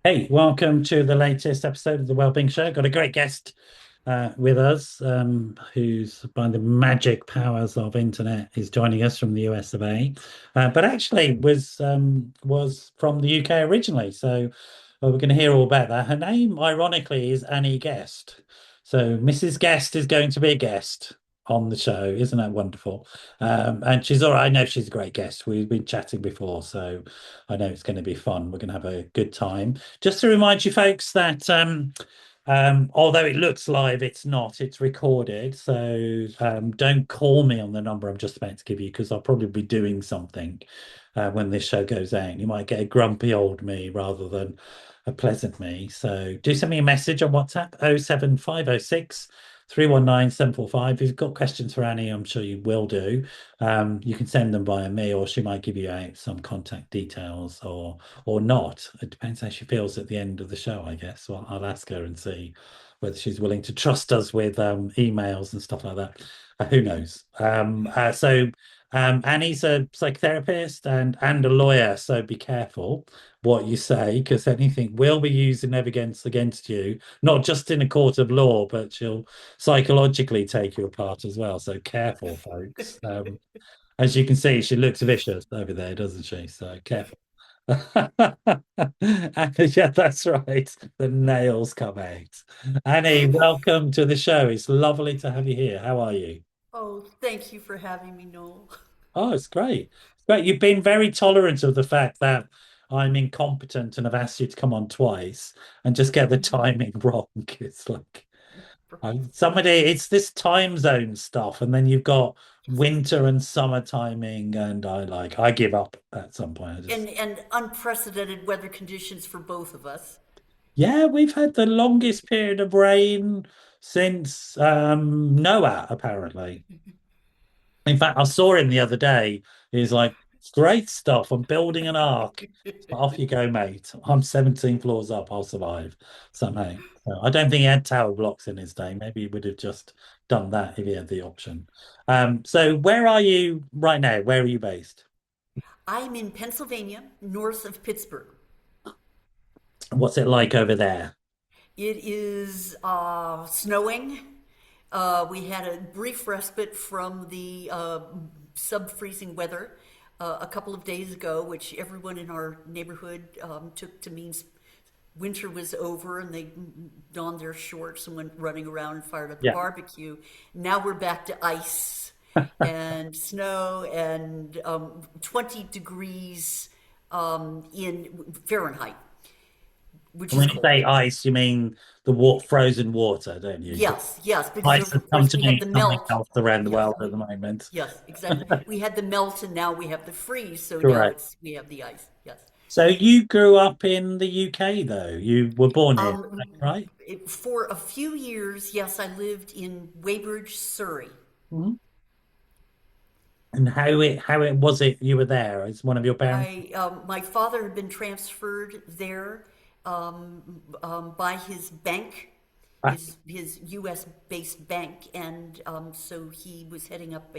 Hey, welcome to the latest episode of the Wellbeing Show. Got a great guest with us, who's by the magic powers of internet is joining us from the US of A, but actually was from the UK originally. So we're going to hear all about that. Her name, ironically, is Annie Guest. So Mrs. Guest is going to be a guest on the show. Isn't that wonderful? And she's all right. I know she's a great guest. We've been chatting before, so I know it's going to be fun. We're going to have a good time. Just to remind you folks that although it looks live, it's not. It's recorded. So don't call me on the number I'm just about to give you because I'll probably be doing something when this show goes out. You might get a grumpy old me rather than a pleasant me. So do send me a message on WhatsApp 07506 319 745. If you've got questions for Annie, I'm sure you will do. You can send them via me, or she might give you out some contact details, or not. It depends how she feels at the end of the show, I guess. So I'll ask her and see whether she's willing to trust us with emails and stuff like that. Who knows? Annie's a psychotherapist and a lawyer, so be careful what you say because anything will be used in evidence against you, not just in a court of law, but she'll psychologically take you apart as well. So careful, folks. As you can see, she looks vicious over there, doesn't she? So careful. Yeah, that's right. The nails come out. Annie, welcome to the show. It's lovely to have you here. How are you? Oh, thank you for having me, Noel. Oh, it's great. It's great. You've been very tolerant of the fact that I'm incompetent and have asked you to come on twice and just get the timing wrong. It's like it's this time zone stuff, and then you've got winter and summer timing, and I give up at some point. I just And unprecedented weather conditions for both of us. Yeah, we've had the longest period of rain since Noah, apparently. In fact, I saw him the other day. He's like, great stuff. I'm building an ark. Off you go, mate. I'm 17 floors up. I'll survive somehow. So I don't think he had tower blocks in his day. Maybe he would have just done that if he had the option. So where are you right now? Where are you based? I'm in Pennsylvania, north of Pittsburgh. What's it like over there? It is snowing. We had a brief respite from the sub-freezing weather a couple of days ago, which everyone in our neighborhood took to mean winter was over and they donned their shorts and went running around and fired up a Yeah. barbecue. Now we're back to ice and snow and 20 degrees in Fahrenheit, which is When you say cold. ice, you mean the frozen water, don't you? Yes, yes, because Ice has of come course to we had mean the something melt. else around the Yes, world at the moment. yes, exactly. We had the melt and now we have the freeze, so now Correct. it's we have the ice. Yes. So you grew up in the UK, though. You were born here, right? For a few years, yes, I lived in Weybridge, Surrey. Mhm. And how it was it you were there as one of your parents? My father had been transferred there by his bank, Ah, his U.S. based bank, and so he was heading up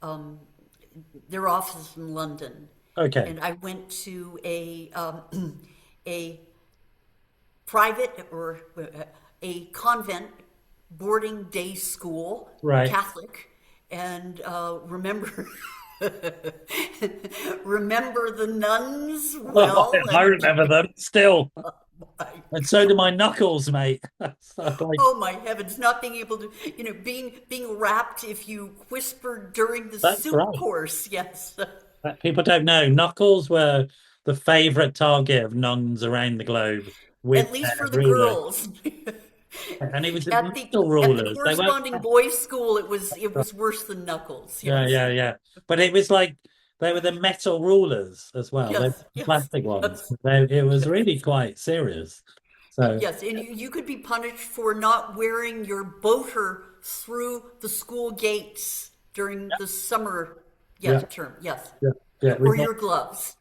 um, their office in London, okay, and I went to a private or a convent boarding day school, right. Catholic, and remember remember the nuns well. I And remember them still, I, and so do my knuckles, mate. So, oh my heavens, not being able to, being wrapped if you whispered during the that's soup right. course. Yes, People don't know. Knuckles were the favorite target of nuns around the globe with at least their for the rulers. girls. And it was the At the metal at the rulers. They weren't. corresponding boys' school, it was worse than Knuckles. Yeah, Yes, yeah, yeah. But it was like they were the metal rulers as well. They were yes, the yes, plastic ones. yes, It was yes. really quite serious. So Yes, and you could be punished for not wearing your boater through the school gates during the summer, yeah, yes, term. Yes, yeah, yeah. or your gloves.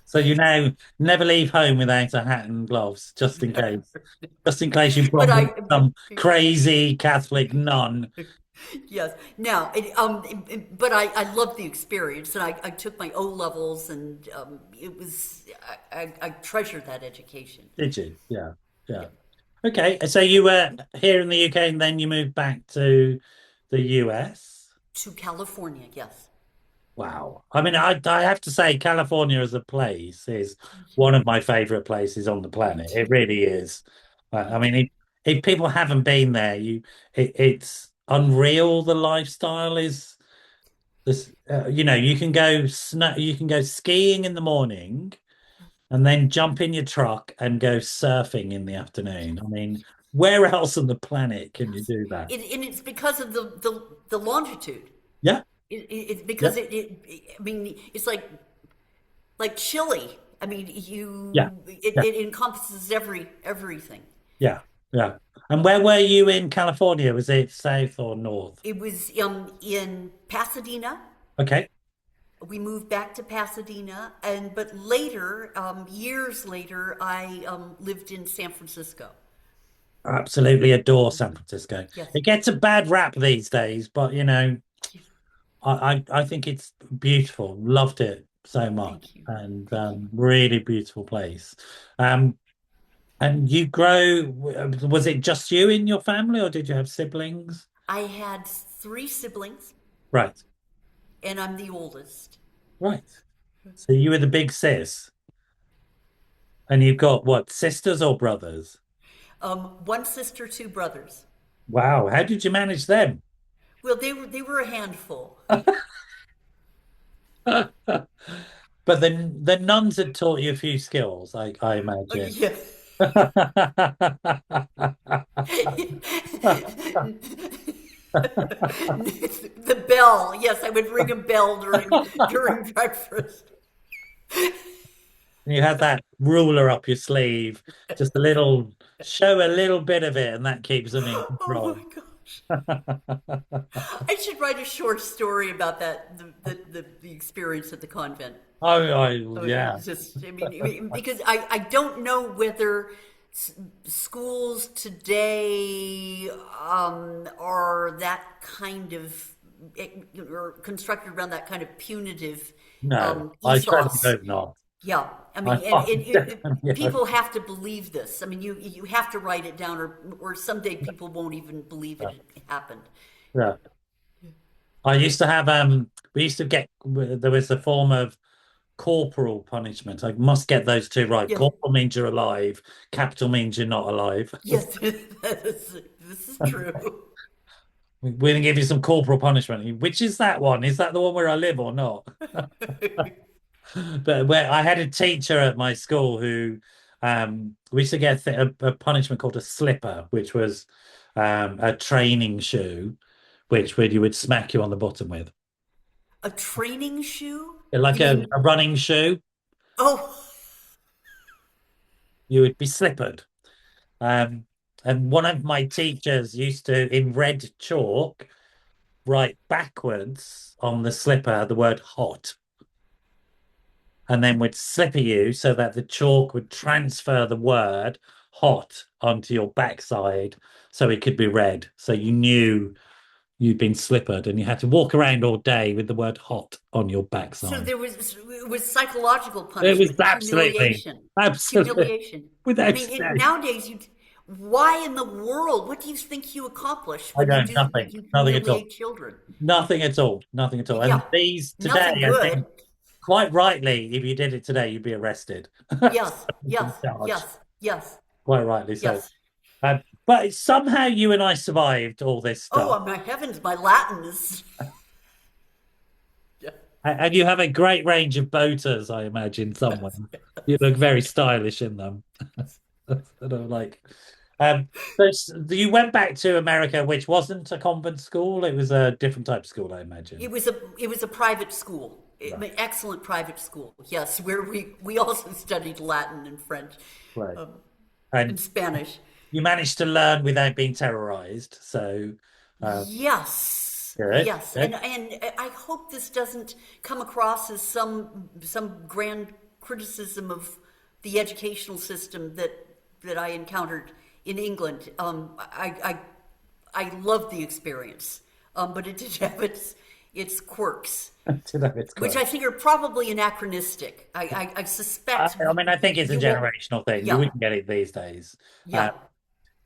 So you now never leave home without a hat and gloves, just in case. Just in case you But bump into some crazy Catholic nun. Yes. Now, but I loved the experience, and I took my O levels, and it was I treasure that education. Did you? Yeah, yeah. Yeah. Okay, so you were here in the UK and then you moved back to the US. To California, yes. Wow. I mean, I have to say, California as a place is Me too. one of my favorite places on the Me planet. It too. really is. Me I mean, too. if people haven't been there, it's unreal. The lifestyle is this. You can go you can go skiing in the morning and then jump in your truck and go surfing in the afternoon. I mean, where else on the planet can you Yes. do that? And it's because of the longitude. Yeah, It's yeah, because I mean, it's like Chile. I mean, yeah, yeah, it encompasses everything. yeah, yeah. And where were you in California? Was it south or north? It was in Pasadena. Okay, We moved back to Pasadena, and but later, years later, I lived in San Francisco. absolutely adore San Francisco. Yes. It gets a bad rap these days, but I think it's beautiful. Loved it so much, Thank you. and Thank you. really beautiful place. Um, and you grow, was it just you in your family, or did you have siblings? I had three siblings, Right, and I'm the oldest. right. So you were the big sis, and you've got what, sisters or brothers? One sister, two brothers. Wow, how did you manage them? Well, they were a handful. But then the nuns had taught you a few skills, I Oh, imagine. yeah. The bell. Yes, I would ring a bell during breakfast. You had that ruler up your sleeve, just a little, show a little bit of it, and that keeps them in Oh control. my gosh. I should write a short story about that, the experience at the convent. Oh, Yeah, it's just, because I don't know whether schools today are that kind of, or constructed around that kind of punitive no, I certainly ethos. hope not. Yeah, I I mean, definitely hope. people have to believe this. I mean, you have to write it down, or someday people won't even believe it happened. Yeah. I used to have we used to get there was a form of corporal punishment. I must get those two right. Yes, Corporal means you're alive, capital means you're not alive. yes, this is true. We're going to give you some corporal punishment. Which is that one? Is that the one where I live or not? But where I had a teacher at my school who we used to get a punishment called a slipper, which was a training shoe, which you would smack you on the bottom with. A training shoe? Like You mean, a running shoe, oh, you would be slippered. Um, and one of my teachers used to, in red chalk, write backwards on the slipper the word hot, and then would slipper you so that the chalk would transfer the word hot onto your backside so it could be read. So you knew you'd been slippered and you had to walk around all day with the word hot on your so backside. it was psychological It was punishment, absolutely, humiliation, absolutely, humiliation. I without mean, saying. nowadays why in the world? What do you think you accomplish I when you don't, do when nothing, you nothing at all. humiliate children? Nothing at all. Nothing at all. Yeah, And these today, nothing I good. think, quite rightly, if you did it today, you'd be arrested. Yes, You'd yes, be charged. yes, yes, Quite rightly so. yes. But somehow you and I survived all this stuff. Oh, my heavens, my Latin is. Yeah. And you have a great range of boaters, I imagine, somewhere. You look very stylish in them. And I'm like, so you went back to America, which wasn't a convent school. It was a different type of school, I imagine. It was a private school, Right. an excellent private school. Yes, where we also studied Latin and French, Right. um, And and Spanish. you managed to learn without being terrorized. So, uh, Yes, good, yes, good. and I hope this doesn't come across as some grand criticism of the educational system that I encountered in England. I loved the experience. but it did have its quirks, To know it's which correct. I think are probably anachronistic. I suspect I mean, I think it's a you won't. generational thing. You Yeah, wouldn't get it these days. yeah,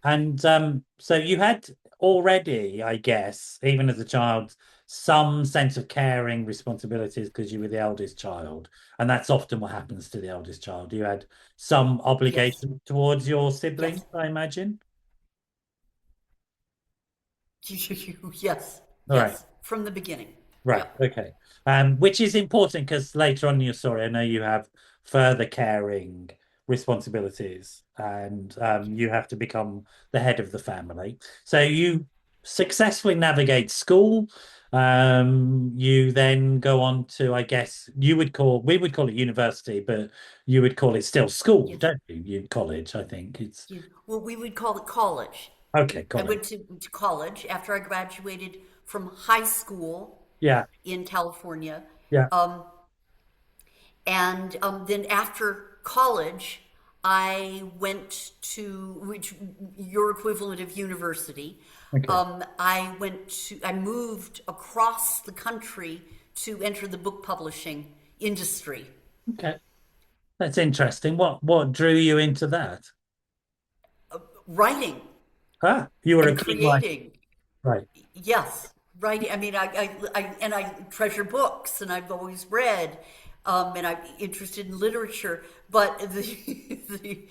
And so you had already, I guess, even as a child, some sense of caring responsibilities because you were the eldest child. And that's often what happens to the eldest child. You had some yes, obligation towards your yes, siblings, I imagine. yes, All right. yes, from the beginning. Right. Yeah, Okay. Which is important because later on in your story, I know you have further caring responsibilities and you have to become the head of the family. So you successfully navigate school. You then go on to, I guess, we would call it university, but you would call it still school, yes. don't you? You college, I think it's Well, we would call it college. okay, I college. went to college after I graduated from high school Yeah, in California. yeah. And then after college, I went to which your equivalent of university. Okay. I moved across the country to enter the book publishing industry. Okay. That's interesting. What drew you into that? Writing Ah, you were a and keen writer. creating. Right. Yes, writing. I mean, I treasure books, and I've always read, and I'm interested in literature. But the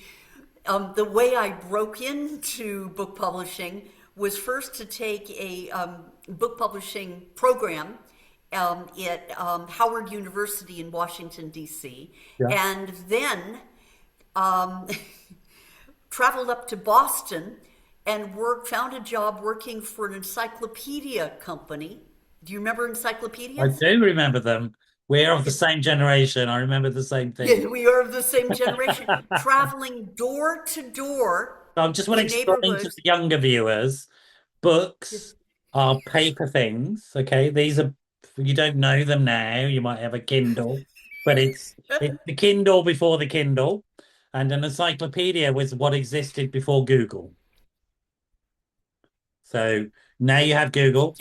way I broke into book publishing was first to take a book publishing program at Howard University in Washington D.C., Yeah. and then um, traveled up to Boston and found a job working for an encyclopedia company. Do you remember I encyclopedias? do remember them. We're of the Yes. same generation. I remember the same thing. Yeah, we are of the same generation, traveling door to door I just want to in explain to neighborhoods. the younger viewers, books Yes. are paper things. Okay. These are you don't know them now. You might have a Kindle, but it's the Kindle before the Kindle, and an encyclopedia was what existed before Google. So now you have Google,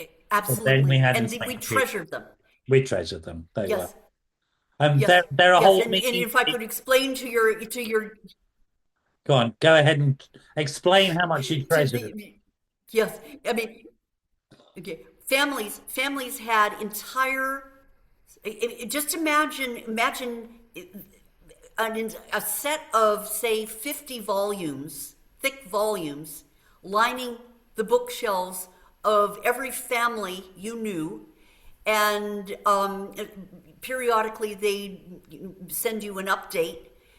but then we Absolutely. had And we encyclopedia. treasured them. We treasured them. They were. Yes. They're Yes. they're a Yes. whole And mini. if I could explain to your Go on, go ahead and explain how much you to treasured it. the yes, I mean, okay, families had entire. Just imagine a set of say 50 volumes, thick volumes, lining the bookshelves of every family you knew, and periodically they send you an update.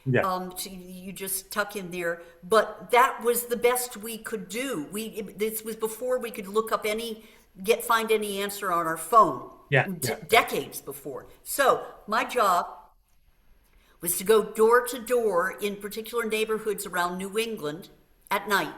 Yeah, You just tuck in there, but that was the best we could do. This was before we could look up find any answer on our phone. yeah, yeah, Decades before. So my job was to go door to door in particular neighborhoods around New England at night,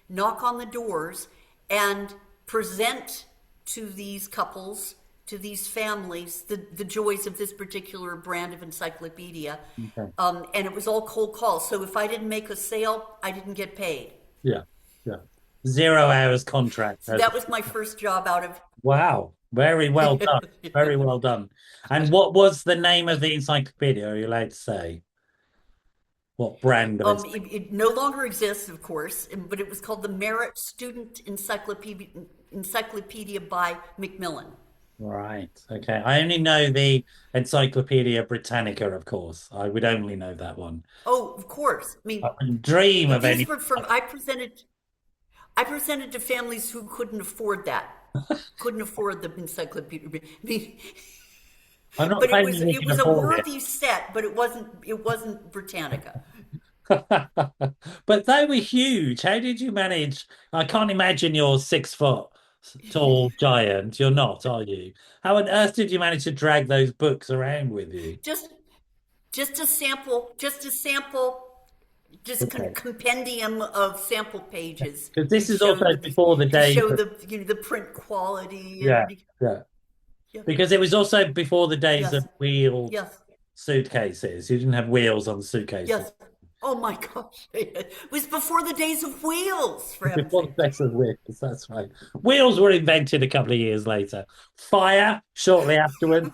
knock on the doors, and present to these couples, to these families, the joys of this particular brand of encyclopedia. okay. And it was all cold calls. So if I didn't make a sale, I didn't get paid. Yeah, yeah. 0 hours contract. So that was my first job out of. Wow, very well done. Very well done. And what was the name of the encyclopedia? Are you allowed to say what brand of encyclopedia? It no longer exists, of course, but it was called the Merit Student Encyclopedia by Macmillan. Right. Okay. I only know the Encyclopedia Britannica, of course. I would only know that one. Oh, of course. I I mean, wouldn't dream of these any. were from I presented to families who couldn't afford that, couldn't afford the encyclopedia. I mean, I'm not but it claiming was you it can was a afford it. worthy set, but it wasn't Britannica. But they were huge. How did you manage? I can't imagine you're 6 foot tall giant. You're not, are you? How on earth did you manage to drag those books around with you? just just a sample, just Okay. compendium of sample pages Because this is also before the to days show of, the print quality yeah, and yeah. yeah, Because it was also before the days of yes, wheeled yes, suitcases. You didn't have wheels on suitcases. yes, Oh my gosh. It was before the days of wheels, for heaven's Before sake. the days of wheels, that's right. Wheels were invented a couple of years later. Fire shortly afterward.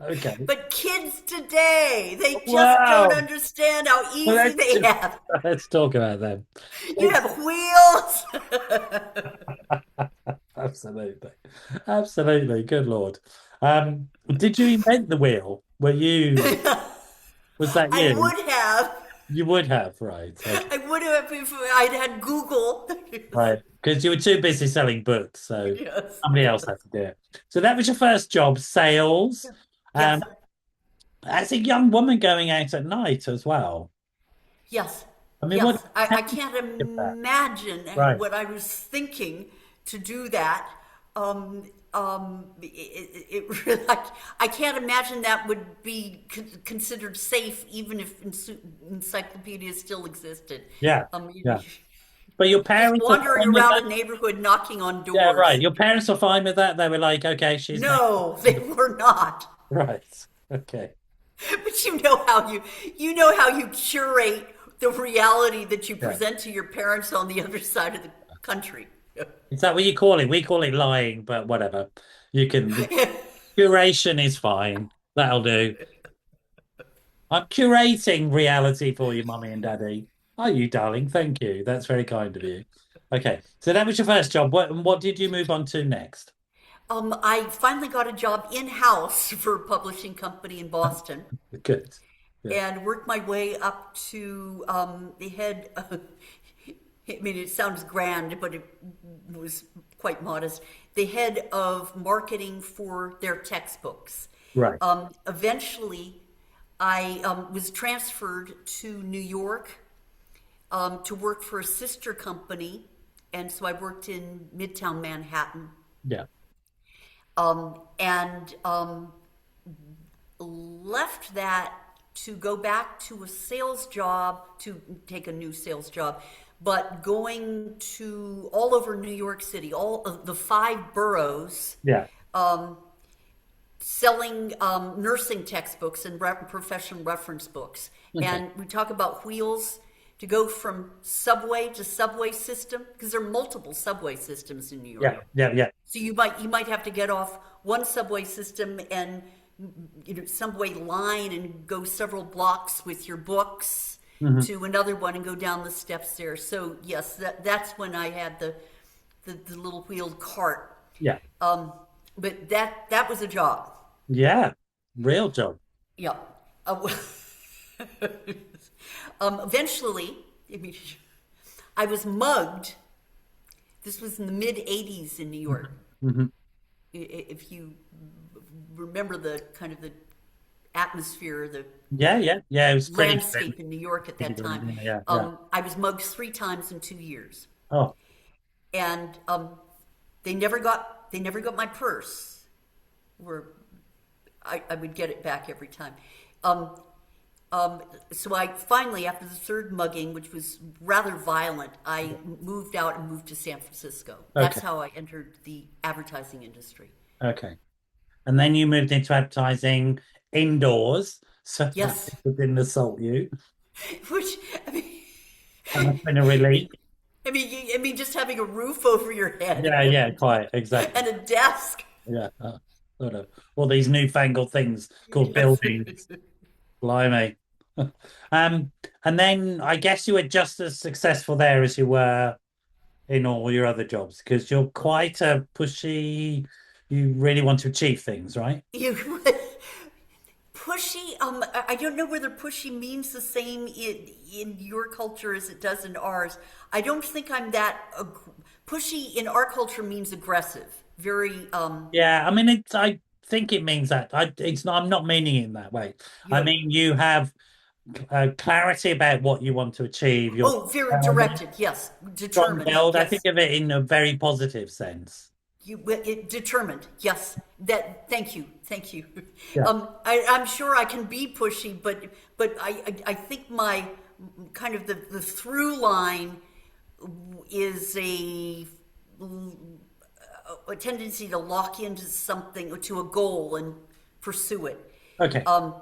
Okay. But kids today, they just don't Wow. understand how Well, easy they have. let's talk about them. You have wheels. Absolutely. Absolutely. Good Lord. Did you invent the wheel? Was that I you? would have. You would have, right? Okay. I would have if I'd had Google. Right. Because you were too busy selling books, so Yes. somebody else had to do it. So that was your first job, sales. Yes. Um, as a young woman going out at night as well. Yes. I mean, what Yes. I can't that? imagine Right. what I was thinking to do that. Really, I can't imagine that would be considered safe, even if encyclopedias still existed. Yeah. You Yeah. But your just parents are wandering fine with around that? a neighborhood knocking on Yeah, right. doors. Your parents are fine with that. They were like, okay, she's making No, they were not. right. Okay. But you know how you curate the reality that you Yeah. present to your parents on the other side of the country. Is that what you call it? We call it lying, but whatever. You can, curation is fine. That'll do. I'm curating reality for you, mummy and daddy. Are you, darling? Thank you. That's very kind of you. Okay. So that was your first job. What did you move on to next? I finally got a job in-house for a publishing company in Boston Good. Yeah. and worked my way up to the head. I mean, it sounds grand, but it was quite modest. The head of marketing for their textbooks. Right. Eventually, I was transferred to New York to work for a sister company, and so I worked in Midtown Manhattan, Yeah. and left that to go back to a sales job, to take a new sales job, but going to all over New York City, all of the five boroughs, Yeah. selling nursing textbooks and professional reference books. Okay. And we talk about wheels to go from subway to subway system, because there are multiple subway systems in New Yeah. York. Yeah. Yeah. So you might have to get off one subway system and subway line and go several blocks with your books Hmm. to another one and go down the steps there. So yes, that's when I had the little wheeled cart. Yeah. But that was a job. Yeah. Real job. Yeah. Uh, eventually, I mean, I was mugged. This was in the mid '80s in New York. Hmm. If you remember the kind of the atmosphere, the Yeah. Yeah. Yeah. It was pretty grim. landscape in New York at Pretty that grim. time, Yeah. Yeah. Yeah. I was mugged 3 times in 2 years, Oh. and they never got my purse, where I would get it back every time. Um, so I finally, after the third mugging, which was rather violent, I moved out and moved to San Francisco. That's Okay. how I entered the advertising industry. Okay. And then you moved into advertising indoors, so that Yes, people didn't assault you. which I mean, And that's been a relief. just having a roof over your head Yeah. Yeah. Quite exactly. and a desk. Yeah. Sort of. All these newfangled things called Yes. buildings. Blimey. Um, and then I guess you were just as successful there as you were in all your other jobs because you're quite a pushy, you really want to achieve things, right? You pushy. I don't know whether pushy means the same in your culture as it does in ours. I don't think I'm that pushy in our culture means aggressive. Very Yeah, I mean, I think it means that. It's not, I'm not meaning it in that way. I you mean, you have clarity about what you want to achieve. You're oh, very directed. Yes, determined. strong-willed. I think Yes. of it in a very positive sense. Determined. Yes. That. Thank you. Thank you. Yeah. I'm sure I can be pushy, but I think my kind of the through line is a tendency to lock into something, to a goal and pursue it. Okay. Um,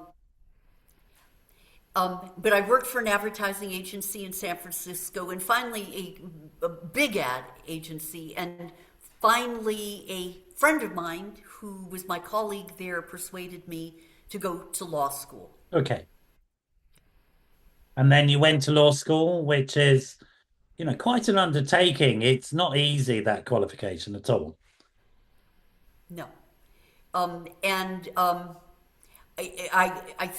But I worked for an advertising agency in San Francisco, and finally a big ad agency, and finally a friend of mine who was my colleague there persuaded me to go to law school. Okay. And then you went to law school, which is, quite an undertaking. It's not easy, that qualification at all. No, and I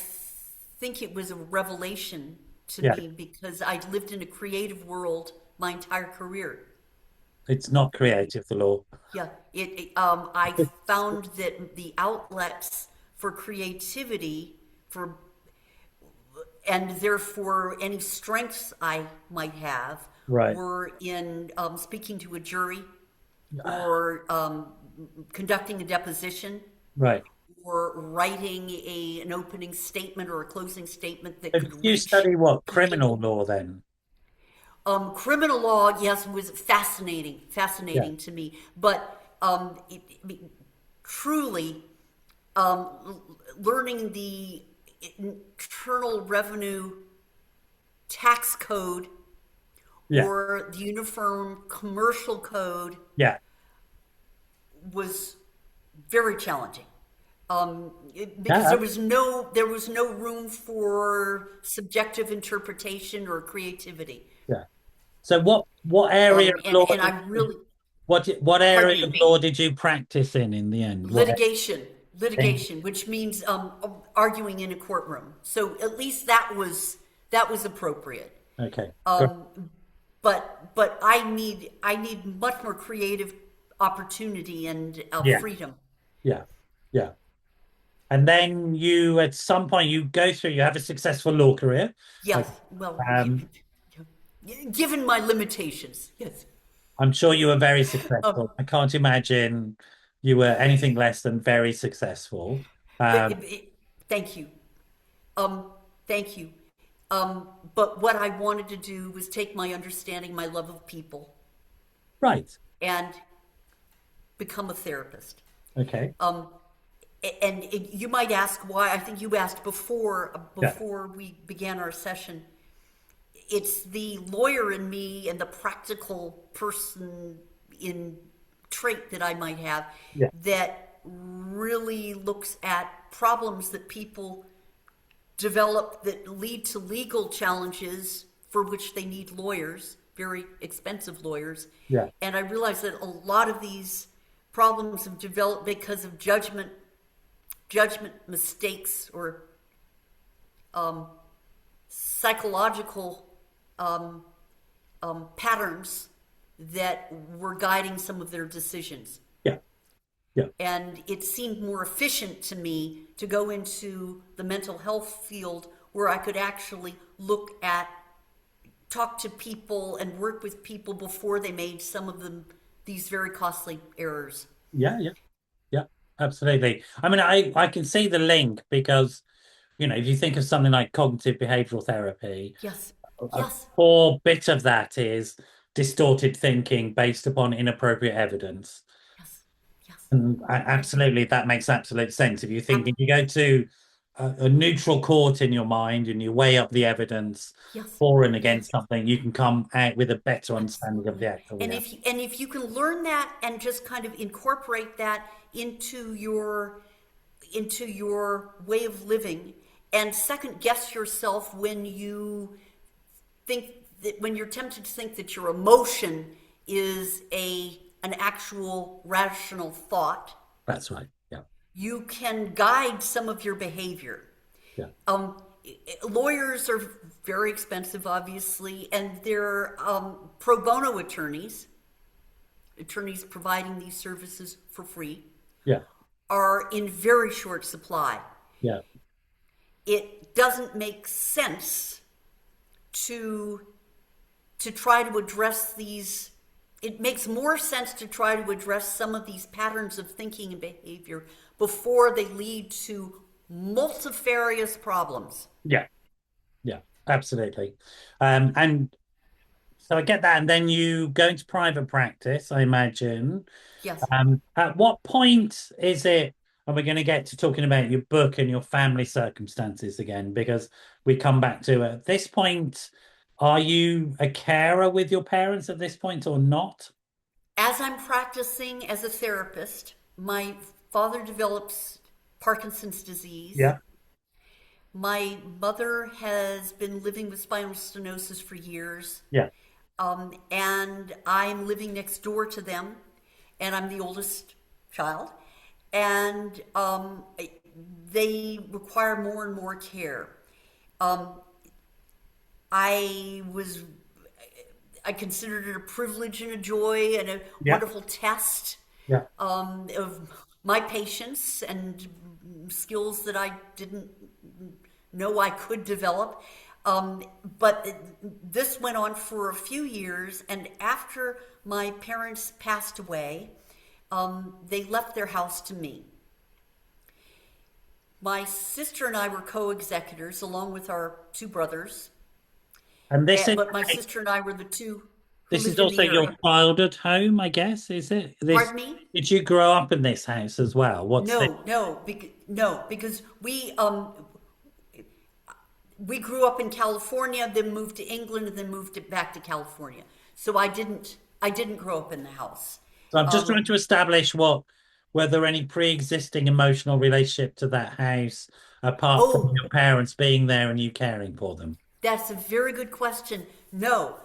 think it was a revelation to Yeah. me because I lived in a creative world my entire career. It's not creative, the law. Yeah, I found that the outlets for creativity, for and therefore any strengths I might have, Right. were in speaking to a jury, Ah, or conducting a deposition, right. or writing an opening statement or a closing statement that So did could you reach study what? Criminal people. law then? Criminal law, yes, was Yeah. fascinating to me. But truly, learning the Internal Revenue Tax Code Yeah. or the Uniform Commercial Code Yeah. was very challenging. Because Yeah. there was no room for subjective interpretation or creativity. Yeah. So what area of law And did I really, what pardon area of me, law did you practice in the end? litigation, Thing? which means arguing in a courtroom. So at least that was appropriate. Okay. Good. Um, but I need much more creative opportunity and Yeah. freedom. Yeah. Yeah. And then you, at some point, you have a successful law career. Yes, Like, well, um, given my limitations, yes. I'm sure you were very Um, successful. I can't imagine you were anything less than very successful. but Um, thank you. Um, thank you. But what I wanted to do was take my understanding, my love of people, right. and become a therapist. Okay. And you might ask why. I think you asked Yeah. before we began our session. It's the lawyer in me and the practical person in trait that I might have Yeah. that really looks at problems that people develop that lead to legal challenges for which they need lawyers, very expensive lawyers. Yeah. And I realize that a lot of these problems have developed because of judgment mistakes, or psychological patterns that were guiding some of their decisions. Yeah. Yeah. And it seemed more efficient to me to go into the mental health field where I could actually talk to people and work with people before they made some of these very costly errors. Yeah. Yeah. Yeah. Absolutely. I mean, I can see the link because, if you think of something like cognitive behavioral therapy, Yes, a yes, core bit of that is distorted thinking based upon inappropriate evidence. yes, yes. And I, absolutely, that makes absolute sense. If ab- you go to a neutral court in your mind and you weigh up the evidence yes, for and yes. against something, you can come out with a better understanding of the Absolutely. actual And reality. if you can learn that and just kind of incorporate that into your way of living, and second guess yourself when you think that, when you're tempted to think that your emotion is a an actual rational thought, That's right. Yeah. you can guide some of your behavior. Yeah. Um, Lawyers are very expensive, obviously, and they're pro bono attorneys providing these services for free, Yeah. are in very short supply. Yeah. It doesn't make sense to try to address these. It makes more sense to try to address some of these patterns of thinking and behavior before they lead to multifarious problems. Yeah. Yeah. Absolutely. And so I get that. And then you go into private practice, I imagine. Yes. At what point is it? and we're going to get to talking about your book and your family circumstances again, because we come back to at this point, are you a carer with your parents at this point or not? As I'm practicing as a therapist, my father develops Parkinson's disease. Yeah. My mother has been living with spinal stenosis for years, Yeah. and I'm living next door to them, and I'm the oldest child, and they require more and more care. Um, I was I considered it a privilege and a joy and a Yeah. wonderful test Yeah. of my patience and skills that I didn't know I could develop. But this went on for a few years, and after my parents passed away, they left their house to me. My sister and I were co-executors along with our two brothers, And but my sister and I were the two who this is lived in also the your area. childhood home, I guess, is it? This Pardon me? did you grow up in this house as well? What's the No, because we grew up in California, then moved to England, and then back to California. So I didn't grow up in the house. So I'm just trying Um, to establish what were there any pre-existing emotional relationship to that house apart from oh, your parents being there and you caring for them? that's a very good question. No,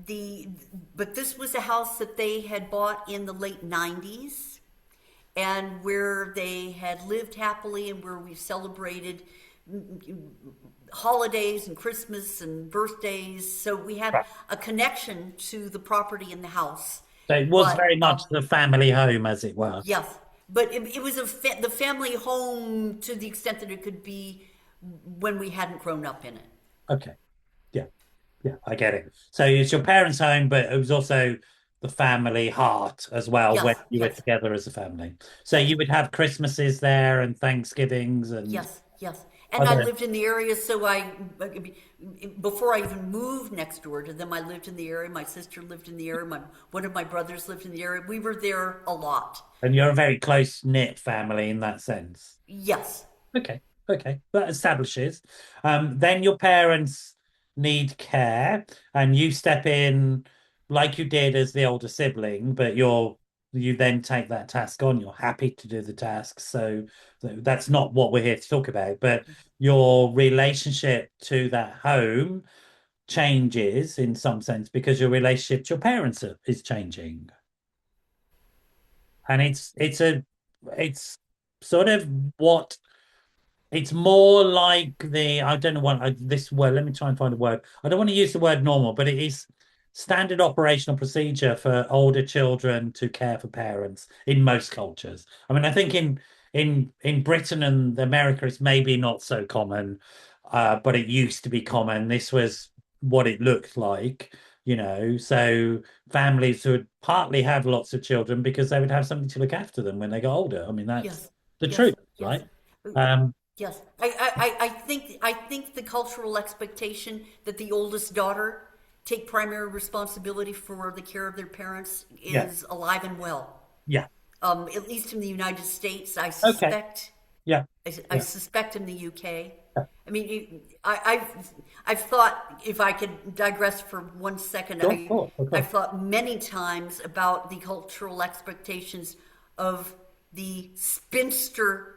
the but this was a house that they had bought in the late '90s, and where they had lived happily, and where we celebrated holidays and Christmas and birthdays. So we had Right. a connection to the property in the house. So it was But very much the family home, as it were. yes, but it was the family home to the extent that it could be when we hadn't grown up in it. Okay. Yeah. Yeah, I get it. So it's your parents' home, but it was also the family heart as well when Yes, you were yes, together as a family. So yes, you would have Christmases there and Thanksgivings and yes, yes. And I other. lived in the area, so before I even moved next door to them, I lived in the area. My sister lived in the area. One of my brothers lived in the area. We were there a lot. And you're a very close-knit family in that sense. Yes, Okay, okay, that establishes. Then your parents need care, and you step in like you did as the older sibling, but you then take that task on. You're happy to do the task, so that's not what we're here to talk about. But your relationship to that home changes in some sense because your relationship to your parents is changing, and it's sort of what it's more like the I don't know what this word. Let me try and find a word. I don't want to use the word normal, but it is standard operational procedure for older children to care for parents in most cultures. I mean, I think in Britain and America, it's maybe not so common, but it used to be common. This was what it looked like, you know. So families would partly have lots of children because they would have somebody to look after them when they got older. I mean, that's yes, the yes, truth, yes. right? Um, Yes, I think the cultural expectation that the oldest daughter take primary responsibility for the care of their parents yeah, is alive and well. yeah, At least in the United States, I okay, suspect. yeah, I yeah. suspect in the UK. Yeah. I mean, I've thought, if I could digress for 1 second, Sure, of course, of I've course. thought many times about the cultural expectations of the spinster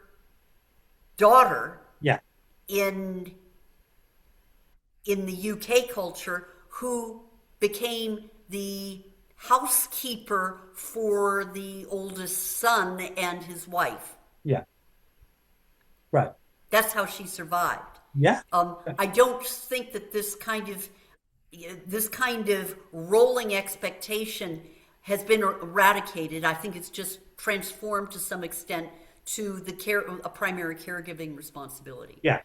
daughter Yeah, in the UK culture who became the housekeeper for the oldest son and his wife. yeah, right. That's how she survived. Yeah, I don't think that this kind of rolling expectation has been eradicated. I think it's just transformed to some extent to a primary caregiving responsibility. yeah.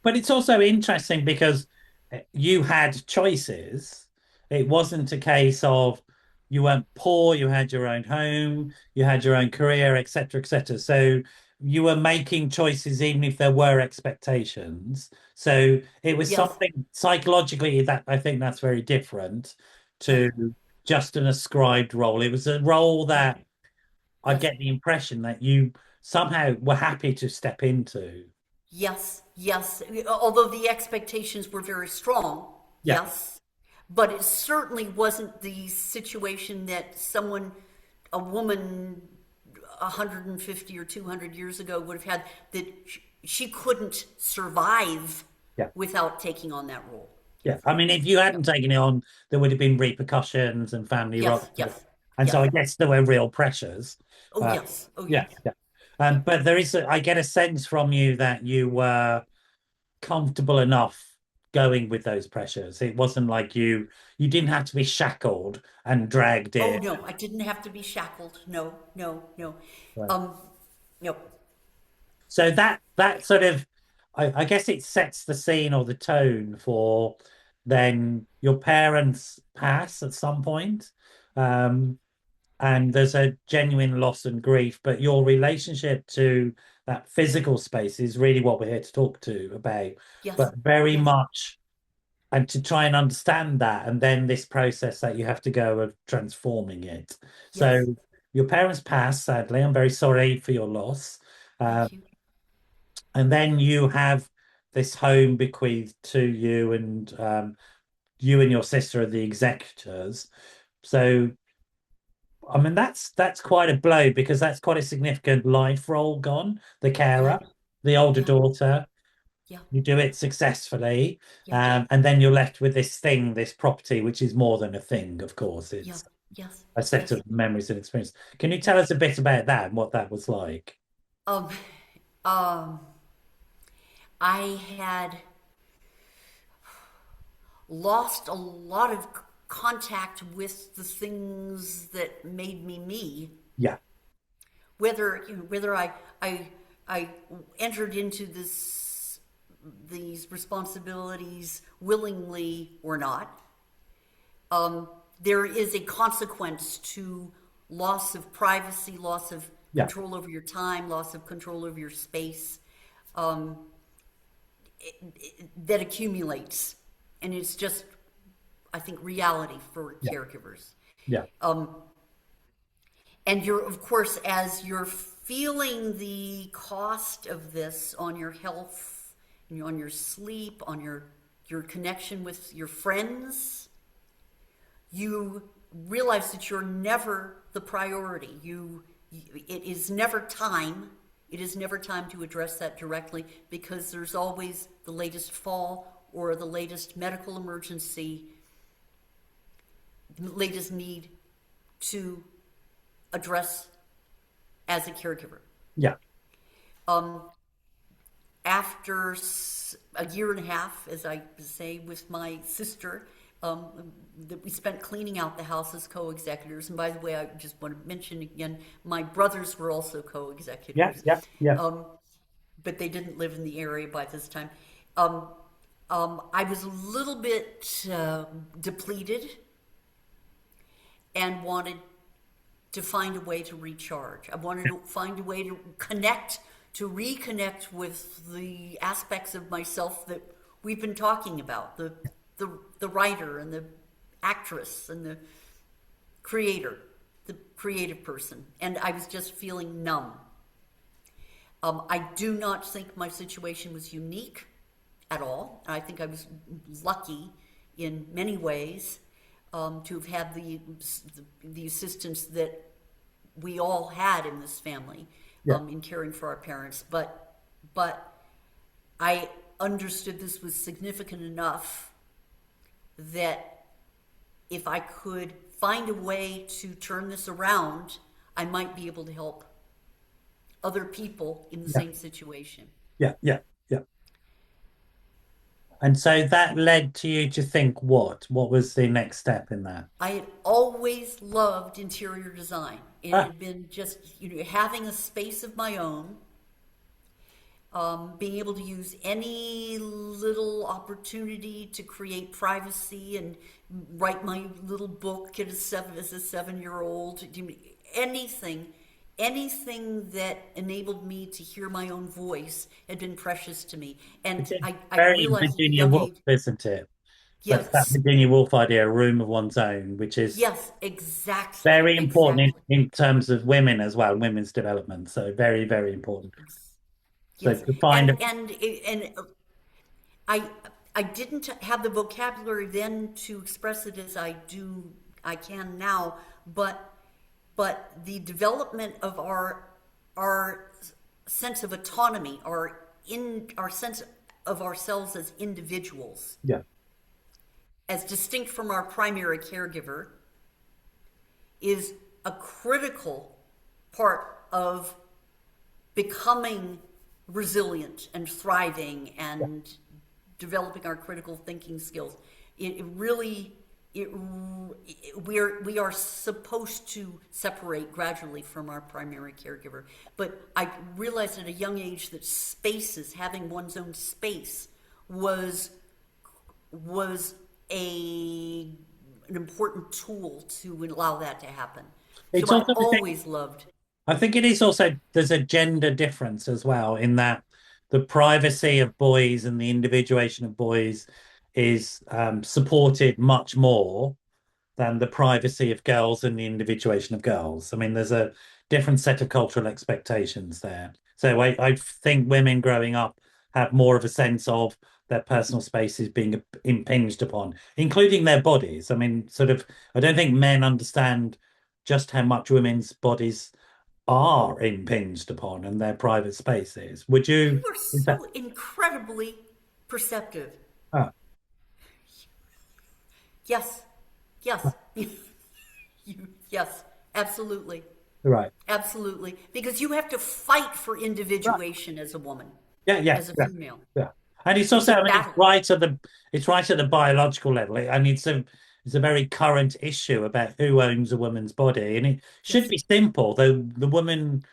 But it's also interesting because you had choices. It wasn't a case of you weren't poor, you had your own home, you had your own career, etc., etc. So you were making choices even if there were expectations. So it was Yes, something psychologically that I think that's very different yes, to just an ascribed role. It was a role yes, that I yes, get the impression that you somehow were happy to step into. Yes, yes. Although the expectations were very strong, Yeah, yes. But it certainly wasn't the situation that a woman 150 or 200 years ago would have had, that she couldn't survive yeah, without taking on that role. yeah. I mean, if you hadn't taken it on, there would have been repercussions and family Yes, rupture. yes, And so yes. I guess there were real pressures. Oh, Uh, yes. Oh, yeah, yes. yeah. Yeah. But I get a sense from you that you were comfortable enough going with those pressures. It wasn't like you didn't have to be shackled and dragged Oh, in. no, I didn't have to be shackled. No, no, no. Right. Um, no. So that sort of I guess it sets the scene or the tone for then your parents pass at some point. Um, and there's a genuine loss and grief, but your relationship to that physical space is really what we're here to talk to about, Yes, but very yes, much and to try and understand that, and then this process that you have to go of transforming it. So yes. your parents passed, sadly. I'm very sorry for your loss. Uh, Thank you. and then you have this home bequeathed to you, and you and your sister are the executors. So I mean, that's quite a blow because that's quite a significant life role gone. The Yeah, carer, the older yeah, daughter, yeah, you do it successfully, yeah, and then you're left with this thing, this property, which is more than a thing, of course. yeah, It's yes, a set yes, of memories and experience. Can you tell yes. us a bit about that and what that was like? Um, um, I had lost a lot of contact with the things that made me me. Yeah, Whether I I entered into these responsibilities willingly or not, there is a consequence to loss of privacy, loss of yeah, control over your time, loss of control over your space, that accumulates. And it's just, I think, reality for yeah, caregivers. yeah, And you're, of course, as you're feeling the cost of this on your health, on your sleep, on your connection with your friends, you realize that you're never the priority. It is never time. It is never time to address that directly because there's always the latest fall or the latest medical emergency, the latest need to address as a caregiver. yeah, After a year and a half, as I say, with my sister, that we spent cleaning out the house as co-executors. And by the way, I just want to mention again, my brothers were also yeah, co-executors, yeah, yeah, but they didn't live in the area by this time. I was a little bit depleted and wanted to find a way to recharge. I wanted to find a way to reconnect with the aspects of myself that we've been talking about, the writer and the actress and the creator, the creative person. And I was just feeling numb. I do not think my situation was unique at all. I think I was lucky in many ways to have had the assistance that we all had in this family yeah, in caring for our parents. But I understood this was significant enough that if I could find a way to turn this around, I might be able to help other people in the yeah, same situation. yeah, yeah, yeah. And so that led to you to think what? What was the next step in that? I had always loved interior design. It Ah, had been just, having a space of my own, being able to use any little opportunity to create privacy and write my little book as a 7-year old. Anything, anything that enabled me to hear my own voice had been precious to me. And it's a I very realized at a Virginia young Woolf, age, isn't it? That's that Yes, Virginia Woolf idea, a room of one's own, which is yes, exactly, very important exactly. in terms of women as well, women's development. So very, very important. So Yes, to find a, and I I didn't have the vocabulary then to express it as I can now, but the development of our sense of autonomy, our sense of ourselves as individuals, yeah, as distinct from our primary caregiver, is a critical part of becoming resilient and thriving yeah. and developing our critical thinking skills. It really, it, we are supposed to separate gradually from our primary caregiver. But I realized at a young age that spaces, having one's own space, was was a an important tool to allow that to happen. It's So I also, always loved. I think it is also, there's a gender difference as well in that the privacy of boys and the individuation of boys is supported much more than the privacy of girls and the individuation of girls. I mean, there's a different set of cultural expectations there. So I think women growing up have more of a sense of their personal spaces being impinged upon, including their bodies. I mean, sort of, I don't think men understand just how much women's bodies are impinged upon and their private spaces. Would You you? are Is that, so incredibly perceptive. ah, Yes, yes, yes, absolutely, right. absolutely. Because you have to fight for Right. individuation as a woman, Yeah, yeah, as a yeah, female. yeah. And it's It's also, a I mean, battle. it's right at the biological level. And it's a very current issue about who owns a woman's body. And it should Yes, be simple, though the woman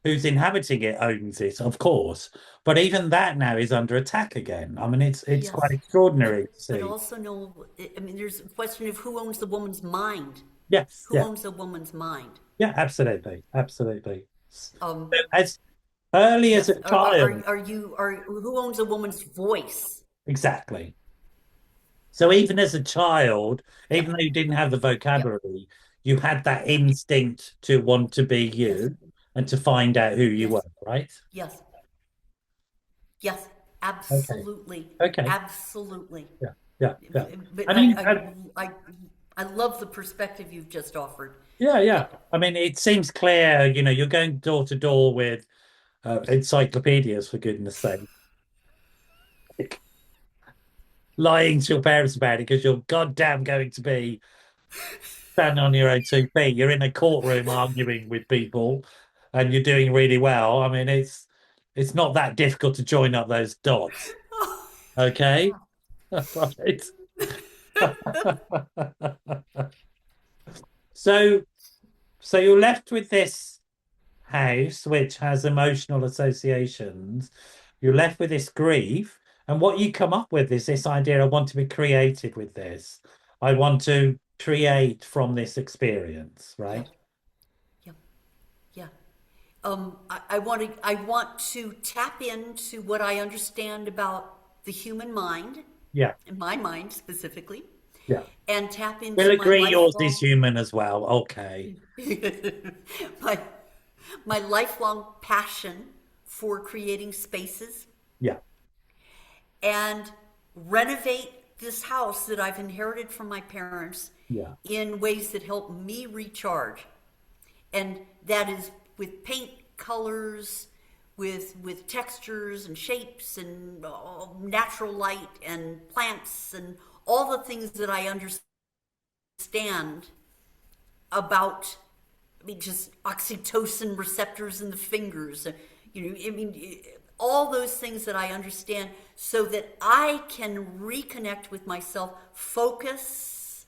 who's inhabiting it owns it, of course. But even that now is under attack again. I mean, it's quite yes. extraordinary to But see. also know, I mean, there's a question of who owns the woman's mind. Yes, Who yeah, owns a woman's mind? yeah, absolutely, absolutely. Um, As early as yes. a child, Who owns a woman's voice? exactly. So even as a child, even Yep, though you didn't have the yep, vocabulary, you had that instinct to want to be yes, you and to find out who you were, yes, right? yes, yes, Okay. absolutely, Okay. absolutely. Yeah. Yeah. Yeah. But I mean, I love the perspective you've just offered. yeah, yeah. Yep. I mean, it seems clear, you're going door to door with encyclopedias, for goodness sake, lying to your parents about it because you're goddamn going to be standing on your own 2 feet. You're in a courtroom arguing with people and you're doing really well. I mean, it's not that difficult to join up those dots. Okay. Right. So so you're left with this house which has emotional associations. You're left with this grief. And what you come up with is this idea I want to be creative with this. I want to create from this experience, Yeah, right? yeah, yeah. I want to tap into what I understand about the human mind, Yeah. and my mind specifically, Yeah. and tap We'll into my agree yours is lifelong human as well. Okay. my my lifelong passion for creating spaces Yeah. and renovate this house that I've inherited from my parents Yeah. in ways that help me recharge. And that is with paint colors, with textures and shapes and natural light and plants and all the things that I understand about, I mean, just oxytocin receptors in the fingers. I mean, all those things that I understand so that I can reconnect with myself, focus,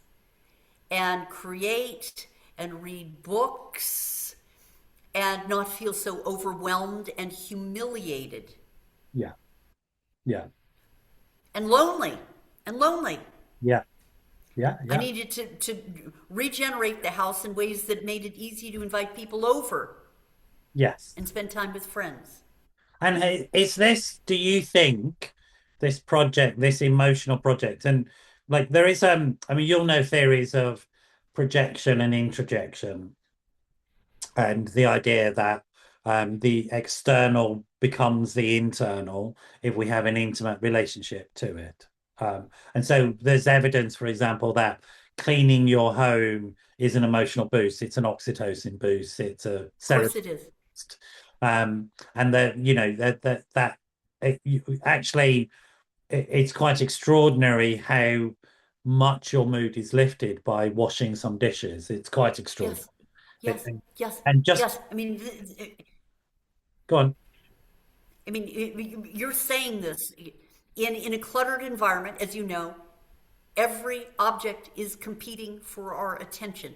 and create and read books and not feel so overwhelmed and humiliated Yeah. Yeah. and lonely and lonely. Yeah. Yeah. I Yeah. needed to regenerate the house in ways that made it easy to invite people over Yes. and spend time with friends. And is this, do you think, this project, this emotional project, and like there is I mean you'll know theories of projection and introjection, and the idea that the external becomes the internal if we have an intimate relationship to it. And so there's evidence, for example, that cleaning your home is an emotional boost. It's an oxytocin boost. It's a Of serotonin course it is. boost. And that actually it's quite extraordinary how much your mood is lifted by washing some dishes. It's quite extraordinary. Yes, It- yes, and yes, and just yes. I mean, go on. you're saying this in a cluttered environment, as you know. Every object is competing for our attention.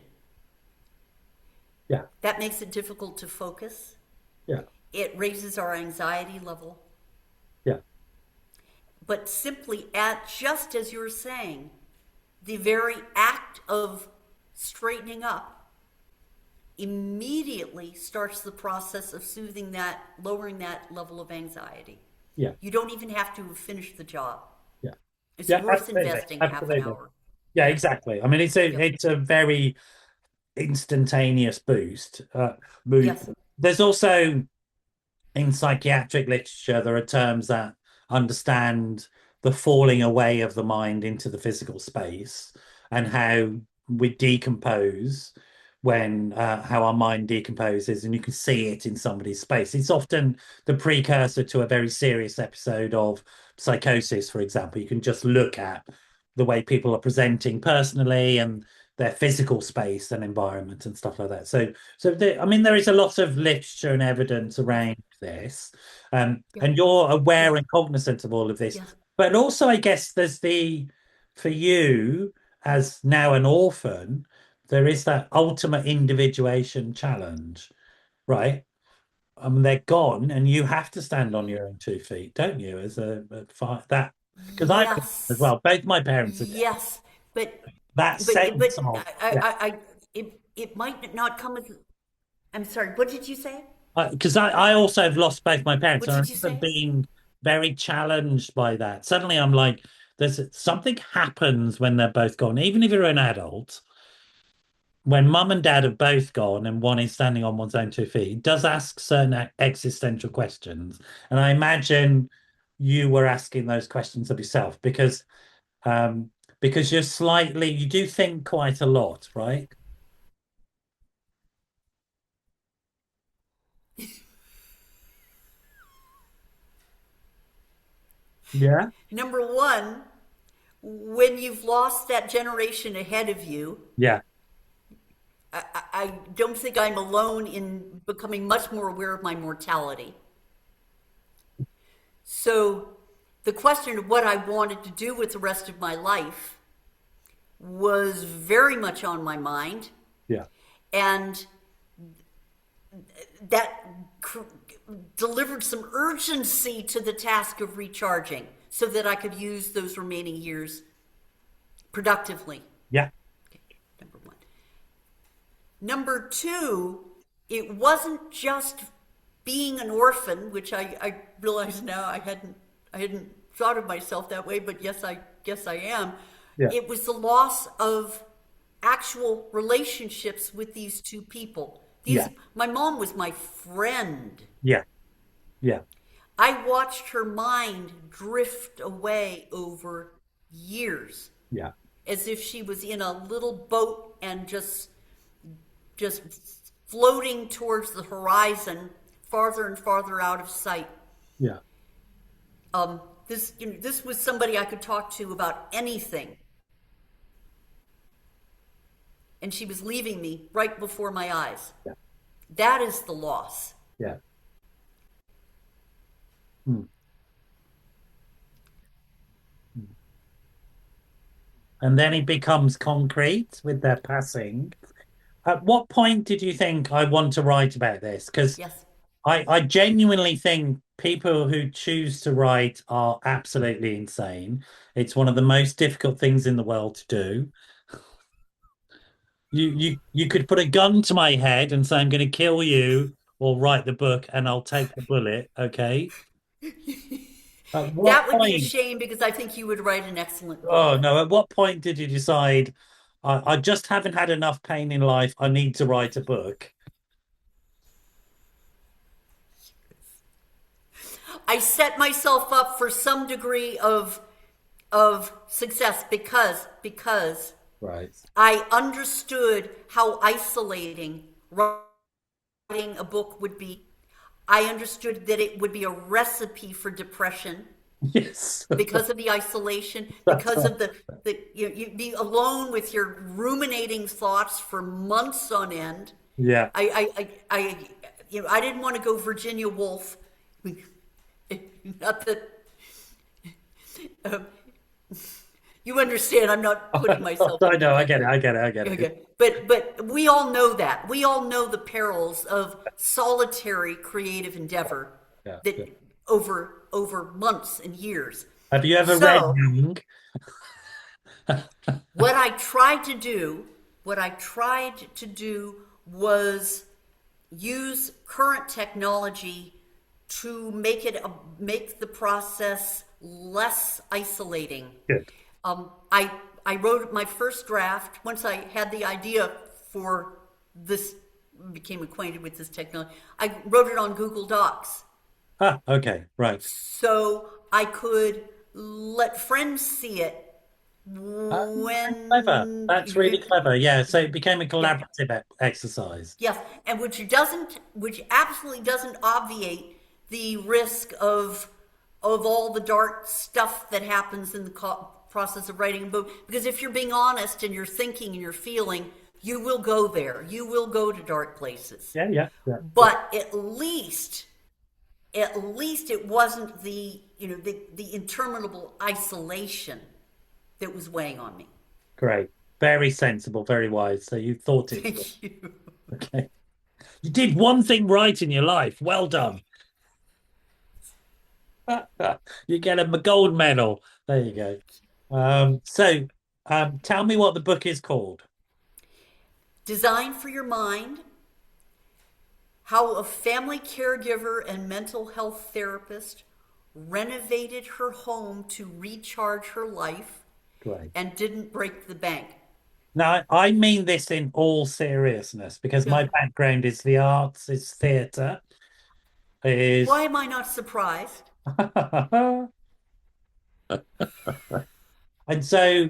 Yeah, That makes it difficult to focus. yeah, It raises our anxiety level. yeah, But simply at just as you're saying, the very act of straightening up immediately starts the process of soothing that, lowering that level of anxiety. yeah, You don't even have to finish the job. yeah, It's yeah. worth Absolutely, investing half an absolutely. hour. Yeah, Yeah. exactly. I mean, Yep. it's a very instantaneous boost. Mood. Yes. There's also in psychiatric literature, there are terms that understand the falling away of the mind into the physical space and how we decompose when how our mind decomposes, and you can see it in somebody's space. It's often the precursor to a very serious episode of psychosis, for example. You can just look at the way people are presenting personally and their physical space and environment and stuff like that. I mean, there is a lot of literature and evidence Yes. around this, Yep. and you're aware Yes. and cognizant of all of this. Yes. But also, I guess there's the for you as now an orphan, there is that ultimate individuation challenge, right? I mean, they're gone, and you have to stand on your own 2 feet, don't you? As that because I as Yes. well, both my parents are dead. Yes. But That sense of yeah, it might not come as. I'm sorry. What did you say? because I also have lost both my parents, What and I did you remember say? being very challenged by that. Suddenly, I'm like, there's something happens when they're both gone, even if you're an adult. When mum and dad have both gone and one is standing on one's own 2 feet, it does ask certain existential questions. And I imagine you were asking those questions of yourself um, because you do think quite a lot, right? Yeah. Number one, when you've lost that generation ahead of you, Yeah. I don't think I'm alone in becoming much more aware of my mortality. So the question of what I wanted to do with the rest of my life was very much on my mind. Yeah. And that delivered some urgency to the task of recharging so that I could use those remaining years productively. Yeah. Okay, number one. Number two, it wasn't just being an orphan, which I realize now I hadn't thought of myself that way, but yes, I guess I am. Yeah. It was the loss of actual relationships with these two people. Yeah. My mom was my friend. Yeah. Yeah. I watched her mind drift away over years Yeah. as if she was in a little boat and just floating towards the horizon, farther and farther out of sight. Yeah. This was somebody I could talk to about anything, and she was leaving me right before my eyes. Yeah. That is the loss. Yeah. Mm. And then it becomes concrete with their passing. At what point did you think I want to write about this? Because Yes. I genuinely think people who choose to write are absolutely insane. It's one of the most difficult things in the world to do. You could put a gun to my head and say I'm going to kill you or write the book and I'll take the bullet, okay? At what That would be a point? shame because I think you would write an excellent Oh book. no, at what point did you decide I just haven't had enough pain in life. I need to write a book. I set myself up for some degree of success because Right. I understood how isolating writing a book would be. I understood that it would be a recipe for depression Yes. because of the isolation, That's because right. of the you'd be alone with your ruminating thoughts for months on end. Yeah. I I didn't want to go Virginia Woolf. Not that um, you understand. I'm not putting myself I in know, that I get it, category. I get it, I get it. Okay. But we all know that. We all know the perils of solitary creative endeavor Yeah, yeah. that over months and years. Have you ever read So Young? what I tried to do, what I tried to do was use current technology to make the process less isolating. Good. I wrote my first draft once I had the idea for this, became acquainted with this technology. I wrote it on Google Docs Ah, okay, right. so I could let friends see it Very clever. when That's really clever. Yeah, so it became a yeah, collaborative exercise. yes, and which absolutely doesn't obviate the risk of all the dark stuff that happens in the process of writing a book. Because if you're being honest and you're thinking and you're feeling, you will go there. You will go to dark places. Yeah, yeah, yeah, yeah. But at least it wasn't the interminable isolation that was weighing on me. Great. Very sensible, very wise. So you thought it through. Thank you. Okay. You did one thing right in your life. Well done. You get a gold medal. There you go. Tell me what the book is called. Design for your mind. How a family caregiver and mental health therapist renovated her home to recharge her life Great. and didn't break the bank. Now, I mean this in all seriousness because Yeah. my background is the arts, is theatre, Why is am I not surprised? and so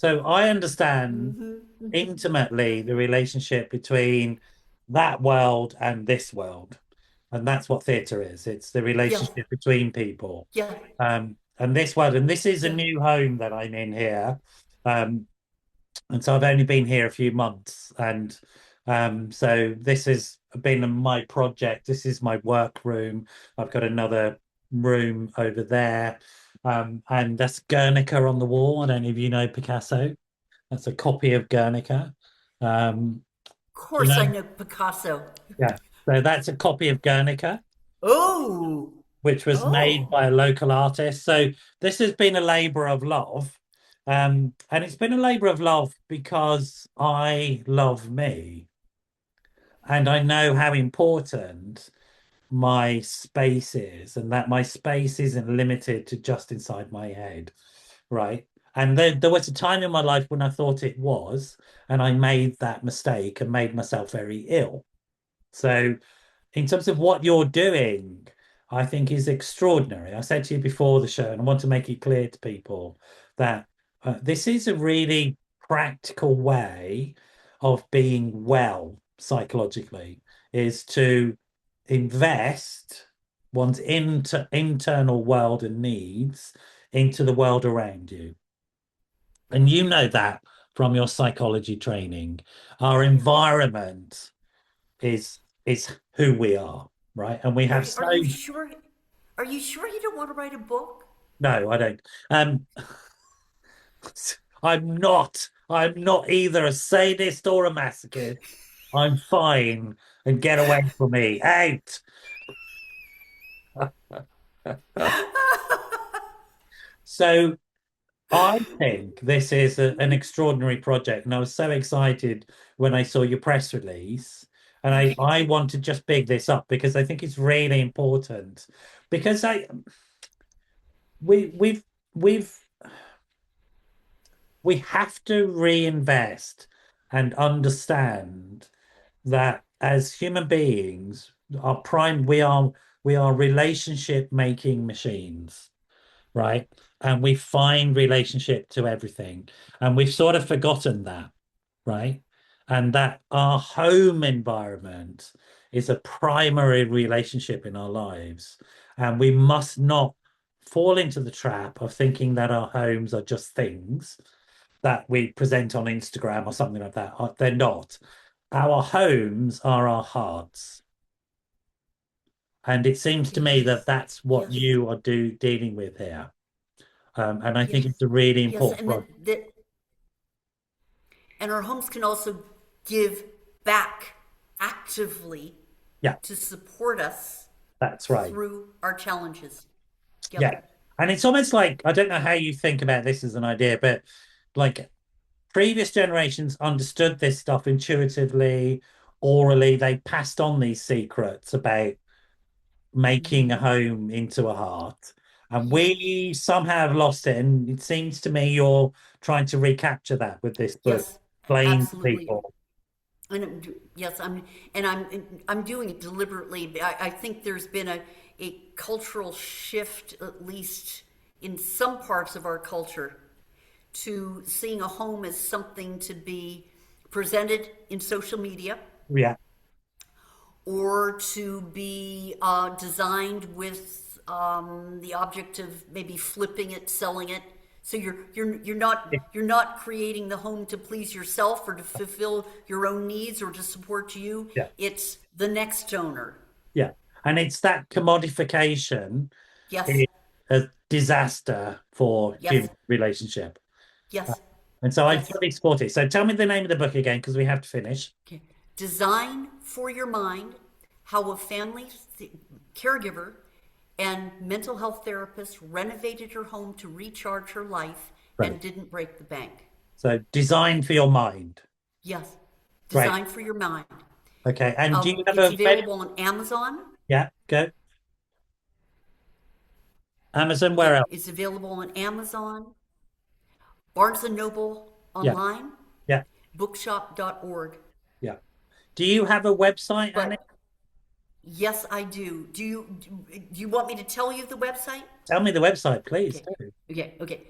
I understand intimately the relationship between that world and this world. And that's what theatre is. It's the Yeah, relationship between people. yeah, And this world, and this is a yeah. new home that I'm in here. Um, and so I've only been here a few months. And so this has been my project. This is my work room. I've got another room over there. And that's Guernica on the wall. I don't know if you know Picasso. That's a copy of Guernica. Um, Of do you course I know? know Picasso. Yeah. So that's a copy of Guernica, Oh, which was made oh, by a local artist. So this has been a labor of love. And it's been a labor of love because I love me and I know how important my space is and that my space isn't limited to just inside my head, right? And there was a time in my life when I thought it was, and I made that mistake and made myself very ill. So in terms of what you're doing, I think is extraordinary. I said to you before the show, and I want to make it clear to people that this is a really practical way of being well psychologically, is to invest one's internal world and needs into the world around you. And you know that from your psychology training. Our environment is who we are, right? And we have so are you sure? Are you sure you don't want to write a book? no, I don't. I'm not either a sadist or a masochist. I'm fine and get away from me. Out. So I think this is an extraordinary project, and I was so excited when I saw your press release. And I, Thank you. I want to just big this up because I think it's really important. Because we've we've we have to reinvest and understand that as human beings, our prime we are relationship making machines, right? And we find relationship to everything. And we've sort of forgotten that, right? And that our home environment is a primary relationship in our lives. And we must not fall into the trap of thinking that our homes are just things that we present on Instagram or something like that. They're not. Our homes are our hearts. And it seems to me that Yes, that's what yes, you are dealing with here. And I think yes, it's a really yes, important and then project. that, and our homes can also give back actively Yeah, to support us that's right. through our challenges. Yeah. Yep. And it's almost like, I don't know how you think about this as an idea, but like previous generations understood this stuff intuitively, orally. They passed on these secrets about making a home into a heart. And Yes, we somehow have lost it. And it seems to me you're trying to recapture that with this book, yes, explain to absolutely. people. Yes, I'm doing it deliberately. I think there's been a cultural shift, at least in some parts of our culture, to seeing a home as something to be presented in social media Yeah, or to be designed with the object of maybe flipping it, selling it. So you're not creating the home to please yourself or to fulfill your own needs or to support you. yeah, It's the next owner. yeah. And it's that commodification Yes, is a disaster for yes, human relationship. yes, And so I yes. fully support it. So tell me the name of the book again, because we have to finish. Okay. Design for your mind: how a family caregiver and mental health therapist renovated her home to recharge her life Great. and didn't break the bank. So design for your mind. Yes, Great. design for your mind. Okay. And do you have It's a web? available on Amazon. Yeah, go. Amazon, where Okay, else? it's available on Amazon, Barnes and Noble Yeah, online, yeah, bookshop.org. yeah. Do you have a website, Annie? But yes, I do. Do you want me to tell you the website? Tell me the website, please. Okay, Do. okay.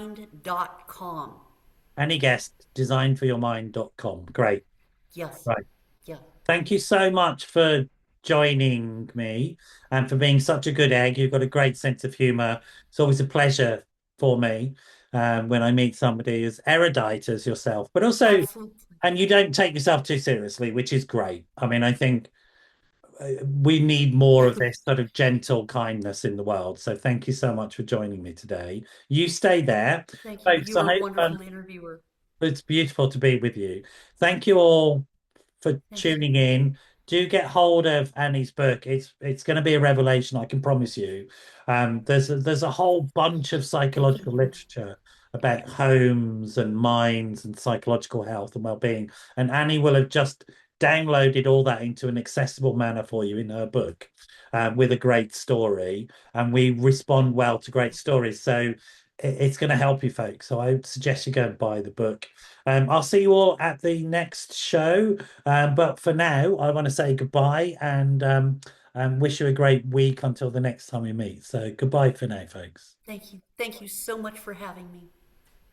www.annieguestdesignforyourmind.com. Any guest, designforyourmind.com. Great. Yes, Right. yeah. Thank you so much for joining me and for being such a good egg. You've got a great sense of humor. It's always a pleasure for me when I meet somebody as erudite as yourself, but also, Absolutely. and you don't take yourself too seriously, which is great. I mean, I think we need more of this sort of gentle kindness in the world. So thank you so much for joining me today. You stay there, Thank you. folks. You I were a hope wonderful interviewer. it's beautiful to be with you. Thank you all for Thank you. tuning in. Do get hold of Annie's book. It's going to be a revelation, I can promise you. There's a whole bunch of Thank you. psychological literature about homes and minds and psychological health and well-being. And Annie will have just downloaded all that into an accessible manner for you in her book, with a great story. And we respond well to great stories. So it's going to help you folks. So I would suggest you go and buy the book. I'll see you all at the next show. But for now, I want to say goodbye and wish you a great week until the next time we meet. So goodbye for now, folks. Thank you. Thank you so much for having me.